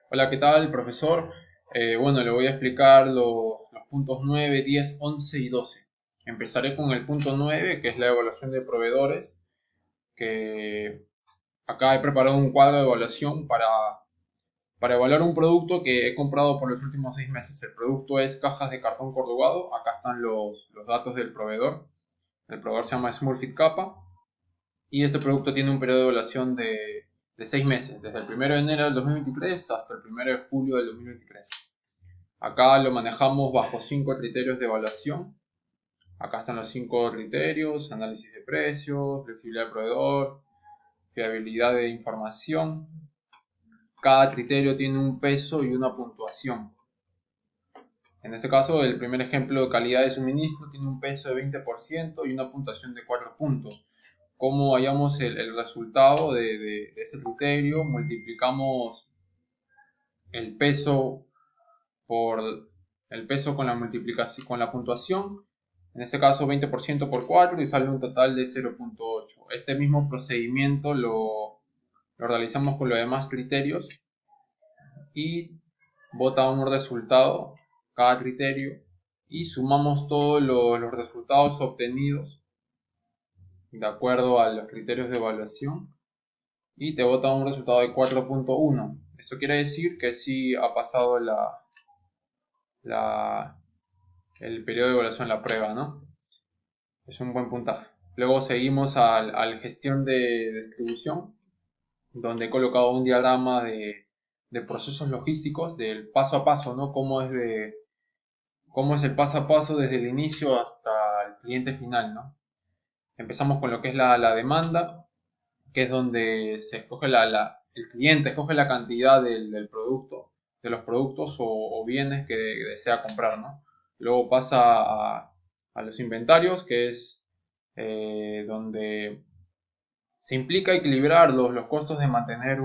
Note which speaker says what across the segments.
Speaker 1: Hola, ¿qué tal, profesor? Bueno, le voy a explicar los puntos 9, 10, 11 y 12. Empezaré con el punto 9, que es la evaluación de proveedores, que acá he preparado un cuadro de evaluación para evaluar un producto que he comprado por los últimos 6 meses. El producto es cajas de cartón corrugado. Acá están los datos del proveedor. El proveedor se llama Smurfit Kappa y este producto tiene un periodo de evaluación de 6 meses, desde el 1 de enero del 2023 hasta el 1 de julio del 2023. Acá lo manejamos bajo 5 criterios de evaluación. Acá están los 5 criterios: análisis de precios, flexibilidad del proveedor, fiabilidad de información. Cada criterio tiene un peso y una puntuación. En este caso, el primer ejemplo de calidad de suministro tiene un peso de 20% y una puntuación de 4 puntos. ¿Cómo hallamos el resultado de ese criterio? Multiplicamos el peso por el peso con la multiplicación con la puntuación, en este caso 20% por 4 y sale un total de 0.8. Este mismo procedimiento lo realizamos con los demás criterios y bota un resultado cada criterio y sumamos todos los resultados obtenidos de acuerdo a los criterios de evaluación y te bota un resultado de 4.1. Esto quiere decir que sí ha pasado la, el periodo de evaluación, la prueba, ¿no? Es un buen puntaje. Luego seguimos al gestión de distribución, donde he colocado un diagrama de procesos logísticos, del paso a paso, ¿no? Cómo es el paso a paso desde el inicio hasta el cliente final, ¿no? Empezamos con lo que es la demanda, que es donde se escoge el cliente escoge la cantidad del producto, de los productos o bienes que desea comprar, ¿no? Luego pasa a los inventarios, que es donde se implica equilibrar los costos de mantener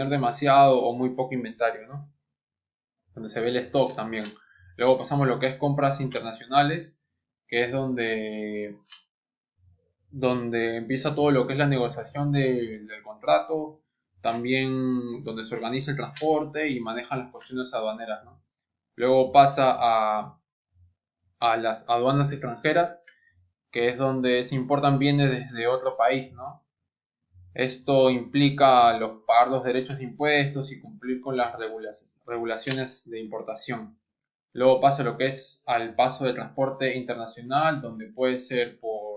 Speaker 1: demasiado o muy poco inventario, ¿no? Donde se ve el stock también. Luego pasamos a lo que es compras internacionales, que es donde empieza todo lo que es la negociación del contrato, también donde se organiza el transporte y manejan las cuestiones aduaneras, ¿no? Luego pasa a las aduanas extranjeras, que es donde se importan bienes desde otro país, ¿no? Esto implica pagar los derechos de impuestos y cumplir con las regulaciones de importación. Luego pasa lo que es al paso de transporte internacional, donde puede ser por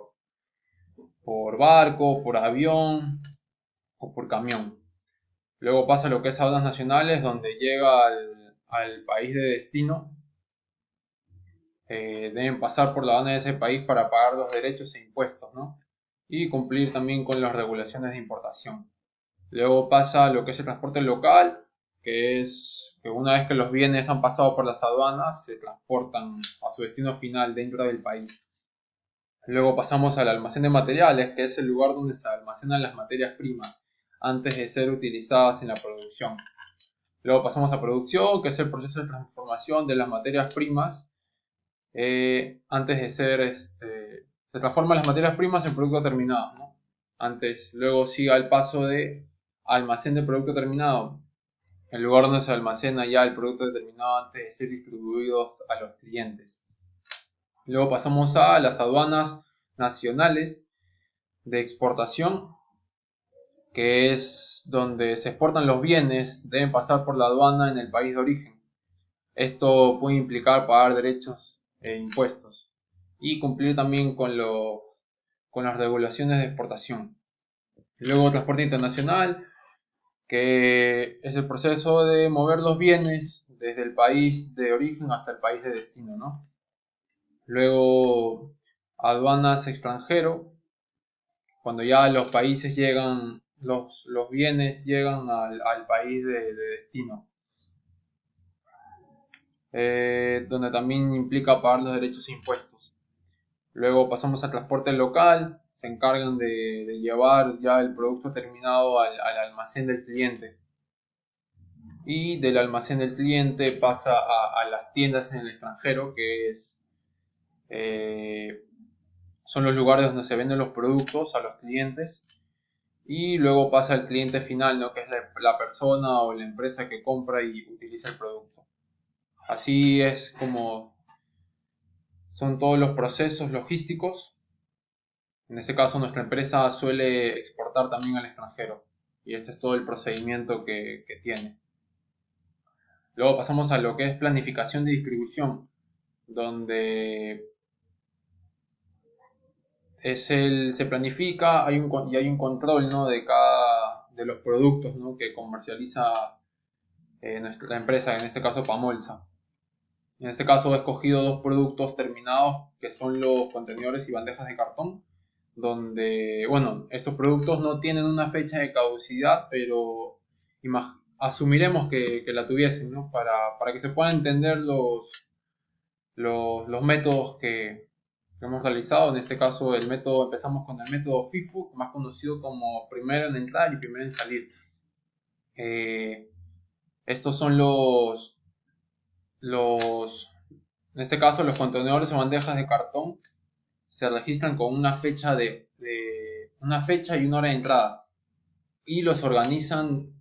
Speaker 1: barco, por avión o por camión. Luego pasa lo que es aduanas nacionales, donde llega al país de destino. Deben pasar por la aduana de ese país para pagar los derechos e impuestos, ¿no? Y cumplir también con las regulaciones de importación. Luego pasa lo que es el transporte local, que es que una vez que los bienes han pasado por las aduanas, se transportan a su destino final dentro del país. Luego pasamos al almacén de materiales, que es el lugar donde se almacenan las materias primas antes de ser utilizadas en la producción. Luego pasamos a producción, que es el proceso de transformación de las materias primas antes de se transforman las materias primas en producto terminado, ¿no? Luego sigue el paso de almacén de producto terminado, el lugar donde se almacena ya el producto terminado antes de ser distribuidos a los clientes. Luego pasamos a las aduanas nacionales de exportación, que es donde se exportan los bienes, deben pasar por la aduana en el país de origen. Esto puede implicar pagar derechos e impuestos y cumplir también con las regulaciones de exportación. Luego transporte internacional, que es el proceso de mover los bienes desde el país de origen hasta el país de destino, ¿no? Luego aduanas extranjero, cuando ya los países llegan, los bienes llegan al país de destino, donde también implica pagar los derechos e impuestos. Luego pasamos al transporte local, se encargan de llevar ya el producto terminado al almacén del cliente. Y del almacén del cliente pasa a las tiendas en el extranjero, que eh, son los lugares donde se venden los productos a los clientes. y luego pasa al cliente final, ¿no? Que es la persona o la empresa que compra y utiliza el producto. Así es como son todos los procesos logísticos. En este caso, nuestra empresa suele exportar también al extranjero y este es todo el procedimiento que tiene. Luego pasamos a lo que es planificación de distribución, donde se planifica y hay un control, ¿no? de los productos, ¿no? Que comercializa la empresa, en este caso Pamolsa. En este caso he escogido dos productos terminados que son los contenedores y bandejas de cartón, donde, bueno, estos productos no tienen una fecha de caducidad, pero asumiremos que la tuviesen, ¿no? Para que se puedan entender los métodos que hemos realizado. En este caso, empezamos con el método FIFO, más conocido como primero en entrar y primero en salir. Estos son en este caso, los contenedores o bandejas de cartón se registran con una fecha una fecha y una hora de entrada y los organizan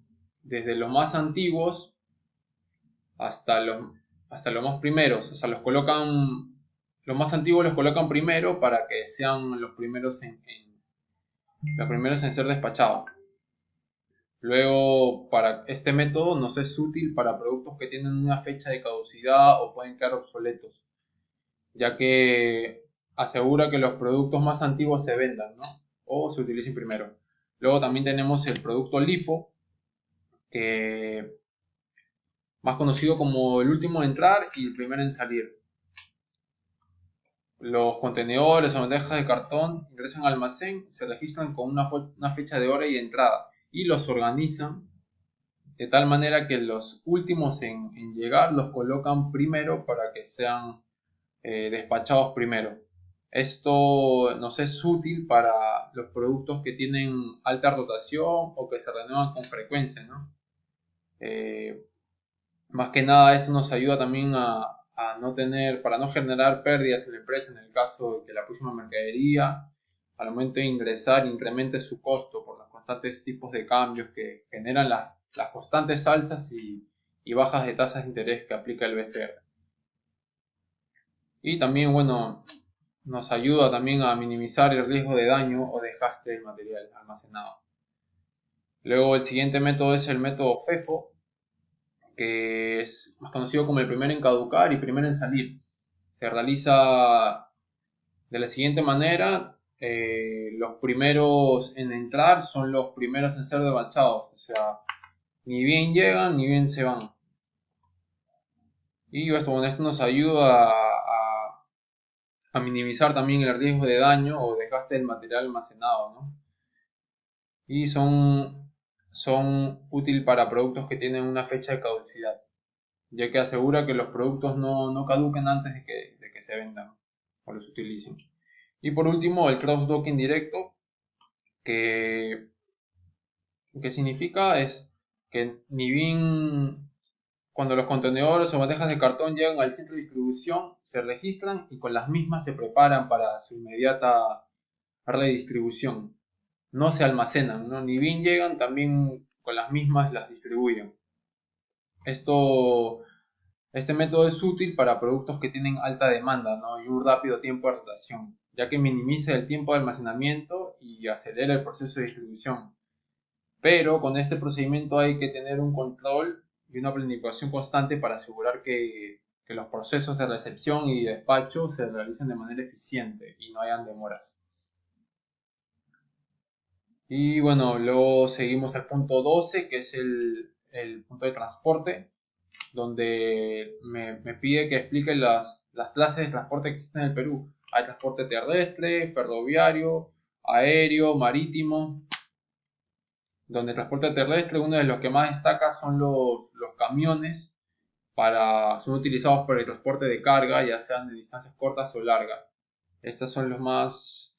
Speaker 1: desde los más antiguos hasta los más primeros. O sea, los más antiguos los colocan primero para que sean los primeros en ser despachados. Luego, para este método nos es útil para productos que tienen una fecha de caducidad o pueden quedar obsoletos, ya que asegura que los productos más antiguos se vendan, ¿no? O se utilicen primero. Luego también tenemos el producto LIFO, que más conocido como el último en entrar y el primero en salir. Los contenedores o bandejas de cartón ingresan al almacén, se registran con una fecha de hora y de entrada y los organizan de tal manera que los últimos en llegar los colocan primero para que sean despachados primero. Esto nos es útil para los productos que tienen alta rotación o que se renuevan con frecuencia, ¿no? Más que nada, esto nos ayuda también para no generar pérdidas en la empresa en el caso de que la próxima mercadería, al momento de ingresar, incremente su costo por los constantes tipos de cambios que generan las constantes alzas y bajas de tasas de interés que aplica el BCR. Y también, bueno, nos ayuda también a minimizar el riesgo de daño o desgaste del material almacenado. Luego el siguiente método es el método FEFO, que es más conocido como el primero en caducar y primero en salir. Se realiza de la siguiente manera: los primeros en entrar son los primeros en ser despachados, o sea, ni bien llegan ni bien se van. Y esto nos ayuda a minimizar también el riesgo de daño o desgaste del material almacenado, ¿no? Y son útiles para productos que tienen una fecha de caducidad, ya que asegura que los productos no caduquen antes de que se vendan o los utilicen. Y por último, el cross-docking directo, que lo que significa es que ni bien cuando los contenedores o bandejas de cartón llegan al centro de distribución, se registran y con las mismas se preparan para su inmediata redistribución. No se almacenan, ¿no? Ni bien llegan, también con las mismas las distribuyen. Este método es útil para productos que tienen alta demanda, ¿no? Y un rápido tiempo de rotación, ya que minimiza el tiempo de almacenamiento y acelera el proceso de distribución. Pero con este procedimiento hay que tener un control y una planificación constante para asegurar que los procesos de recepción y despacho se realicen de manera eficiente y no hayan demoras. Y bueno, luego seguimos al punto 12, que es el punto de transporte, donde me pide que explique las clases de transporte que existen en el Perú. Hay transporte terrestre, ferroviario, aéreo, marítimo. Donde el transporte terrestre, uno de los que más destaca son los camiones, son utilizados para el transporte de carga, ya sean de distancias cortas o largas. Estos son lo más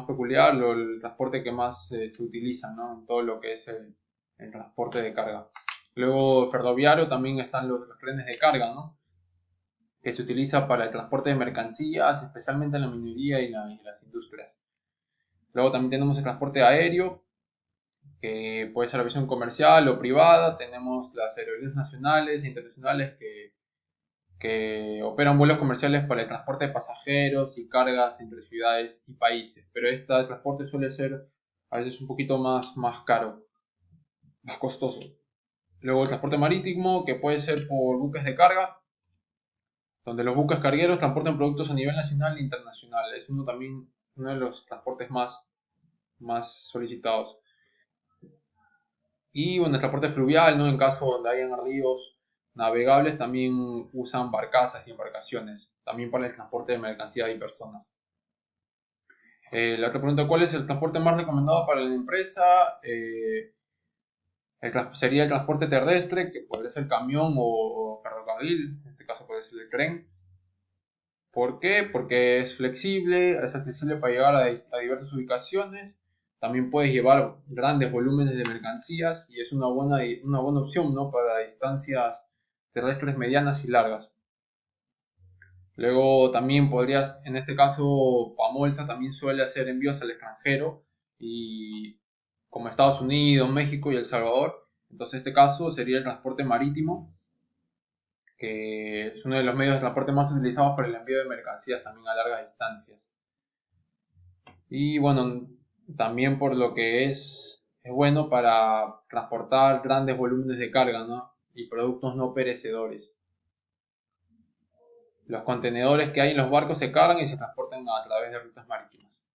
Speaker 1: peculiar, el transporte que más se utiliza, ¿no? En todo lo que es el transporte de carga. Luego ferroviario también están los trenes de carga, ¿no? Que se utiliza para el transporte de mercancías, especialmente en la minería y las industrias. Luego también tenemos el transporte aéreo, que puede ser aviación comercial o privada. Tenemos las aerolíneas nacionales e internacionales que operan vuelos comerciales para el transporte de pasajeros y cargas entre ciudades y países. Pero este transporte suele ser a veces un poquito más caro, más costoso. Luego el transporte marítimo, que puede ser por buques de carga, donde los buques cargueros transportan productos a nivel nacional e internacional. Es uno de los transportes más solicitados. Y bueno, el transporte fluvial, ¿no? En caso donde hayan ríos navegables, también usan barcazas y embarcaciones, también para el transporte de mercancías y personas. La otra pregunta, ¿cuál es el transporte más recomendado para la empresa? Sería el transporte terrestre, que podría ser camión o ferrocarril, en este caso puede ser el tren. ¿Por qué? Porque es flexible, es accesible para llegar a diversas ubicaciones. También puedes llevar grandes volúmenes de mercancías y es una buena opción, ¿no? Para distancias terrestres medianas y largas. Luego también podrías, en este caso, Pamolsa también suele hacer envíos al extranjero y como Estados Unidos, México y El Salvador. Entonces, este caso sería el transporte marítimo, que es uno de los medios de transporte más utilizados para el envío de mercancías también a largas distancias. Y bueno, también por lo que es bueno para transportar grandes volúmenes de carga, ¿no? Y productos no perecedores. Los contenedores que hay en los barcos se cargan y se transportan a través de rutas marítimas.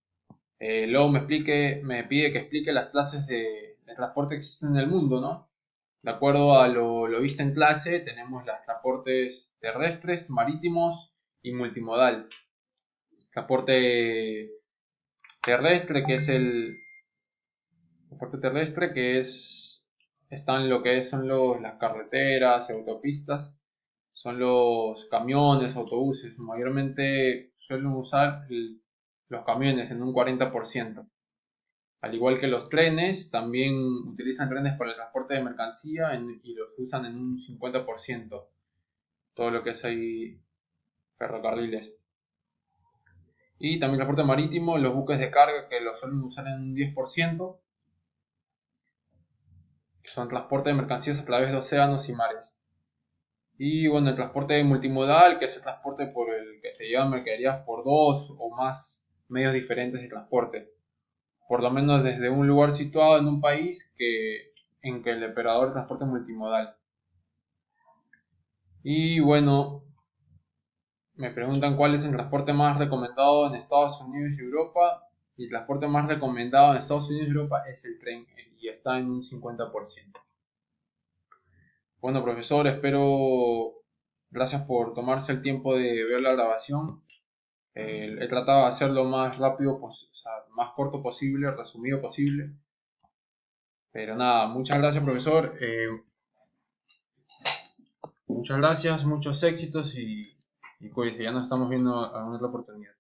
Speaker 1: Luego me pide que explique las clases de transporte que existen en el mundo, ¿no? De acuerdo a lo visto en clase, tenemos los transportes terrestres, marítimos y multimodal. Transporte terrestre, que es el transporte terrestre, están lo que son las carreteras, autopistas, son los camiones, autobuses. Mayormente suelen usar los camiones en un 40%. Al igual que los trenes, también utilizan trenes para el transporte de mercancía y los usan en un 50%. Todo lo que es ahí ferrocarriles. Y también transporte marítimo, los buques de carga que lo suelen usar en un 10%, que son transporte de mercancías a través de océanos y mares. Y bueno, el transporte multimodal, que es el transporte por el que se llevan mercaderías por dos o más medios diferentes de transporte. Por lo menos desde un lugar situado en un país en que el operador transporte multimodal. Y bueno, me preguntan cuál es el transporte más recomendado en Estados Unidos y Europa. Y el transporte más recomendado en Estados Unidos y Europa es el tren y está en un 50%. Bueno, profesor, gracias por tomarse el tiempo de ver la grabación. He tratado de hacerlo más rápido, o sea, más corto posible, resumido posible. Pero nada, muchas gracias, profesor. Muchas gracias, muchos éxitos y cuídese, ya nos estamos viendo en otra oportunidad.